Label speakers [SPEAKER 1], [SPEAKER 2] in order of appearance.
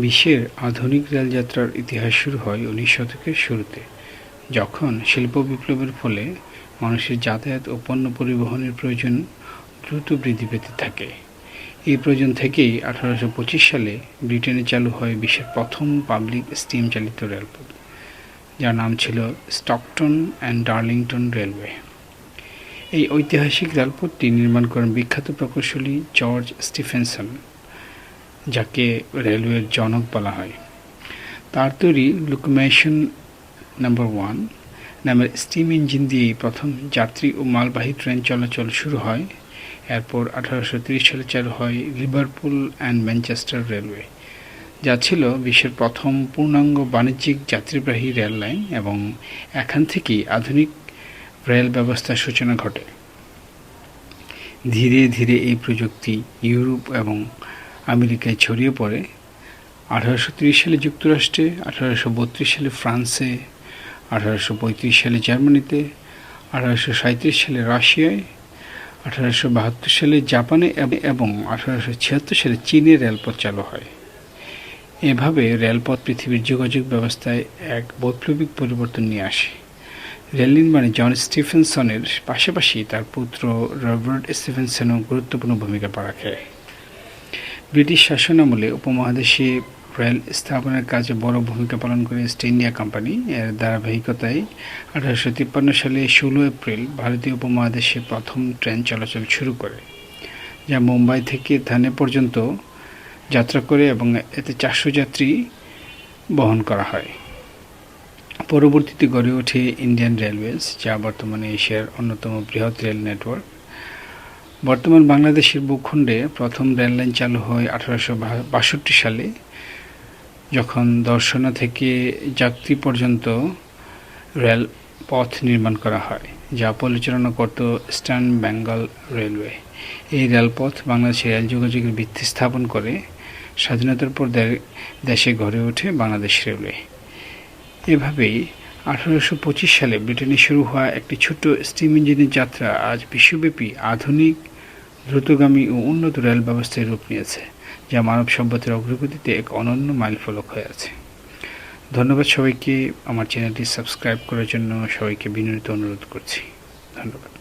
[SPEAKER 1] বিশ্বের আধুনিক রেলযাত্রার ইতিহাস শুরু হয় 19 শতকের শুরুতে, যখন শিল্প বিপ্লবের ফলে মানুষের যাতায়াত ও পণ্য পরিবহনের প্রয়োজন দ্রুত বৃদ্ধি পেতে থাকে। এই প্রয়োজন থেকেই 1825 সালে ব্রিটেনে চালু হয় বিশ্বের প্রথম পাবলিক স্টিম চালিত রেলপথ, যার নাম ছিল স্টকটন অ্যান্ড ডার্লিংটন রেলওয়ে। এই ঐতিহাসিক রেলপথটি নির্মাণ করেন বিখ্যাত প্রকৌশলী জর্জ স্টিফেনসন, যাকে রেলওয়ের জনক বলা হয়। তার তৈরি লোকোমোশন নাম্বার 1 নামের স্টিম ইঞ্জিন দিয়েই প্রথম যাত্রী ও মালবাহী ট্রেন চলাচল শুরু হয়। এরপর 1830 সালে চালু হয় লিভারপুল অ্যান্ড ম্যানচেস্টার রেলওয়ে, যা ছিল বিশ্বের প্রথম পূর্ণাঙ্গ বাণিজ্যিক যাত্রীবাহী রেল লাইন, এবং এখান থেকেই আধুনিক রেল ব্যবস্থার সূচনা ঘটে। ধীরে ধীরে এই প্রযুক্তি ইউরোপ এবং আমেরিকায় ছড়িয়ে পড়ে। 1830 সালে যুক্তরাষ্ট্রে, 1832 সালে ফ্রান্সে, 1835 সালে জার্মানিতে, 1837 সালে রাশিয়ায়, 1872 সালে জাপানে এবং 1876 সালে চীনে রেলপথ চালু হয়। এভাবে রেলপথ পৃথিবীর যোগাযোগ ব্যবস্থায় এক বৈপ্লবিক পরিবর্তন নিয়ে আসে। রেল নির্মাণে জন স্টিফেনসনের পাশাপাশি তার পুত্র রবার্ট স্টিফেনসনও গুরুত্বপূর্ণ ভূমিকা রাখে। ব্রিটিশ শাসনামলে উপমহাদেশে রেল স্থাপনের কাজে বড় ভূমিকা পালন করে ইস্ট ইন্ডিয়া কোম্পানি। এর ধারাবাহিকতায় 1853 সালে 16 এপ্রিল ভারতীয় উপমহাদেশে প্রথম ট্রেন চলাচল শুরু করে, যা মুম্বাই থেকে থানে পর্যন্ত যাত্রা করে এবং এতে 400 যাত্রী বহন করা হয়। পরবর্তীতে গড়ে ওঠে ইন্ডিয়ান রেলওয়েজ, যা বর্তমানে এশিয়ার অন্যতম বৃহৎ রেল নেটওয়ার্ক। বর্তমান বাংলাদেশের ভূখণ্ডে প্রথম রেল লাইন চালু হয় 1862 সালে, যখন দর্শনা থেকে যাত্রী পর্যন্ত রেল পথ নির্মাণ করা হয়, যা পরিচালনা করত ইস্টার্ন বেঙ্গল রেলওয়ে। এই রেলপথ বাংলাদেশের রেল যোগাযোগের ভিত্তি স্থাপন করে। স্বাধীনতার পর দেশে গড়ে ওঠে বাংলাদেশ রেলওয়ে। এভাবেই 1825 সালে ব্রিটেনে শুরু হওয়া একটি ছোট্ট স্টিম ইঞ্জিনের যাত্রা আজ বিশ্বব্যাপী আধুনিক, দ্রুতগামী ও উন্নত রেল ব্যবস্থায় রূপ নিয়েছে, যা মানব সভ্যতার অগ্রগতিতে এক অনন্য মাইলফলক হয়ে আছে। ধন্যবাদ সবাইকে। আমার চ্যানেলটি সাবস্ক্রাইব করার জন্য সবাইকে বিনীত অনুরোধ করছি। ধন্যবাদ।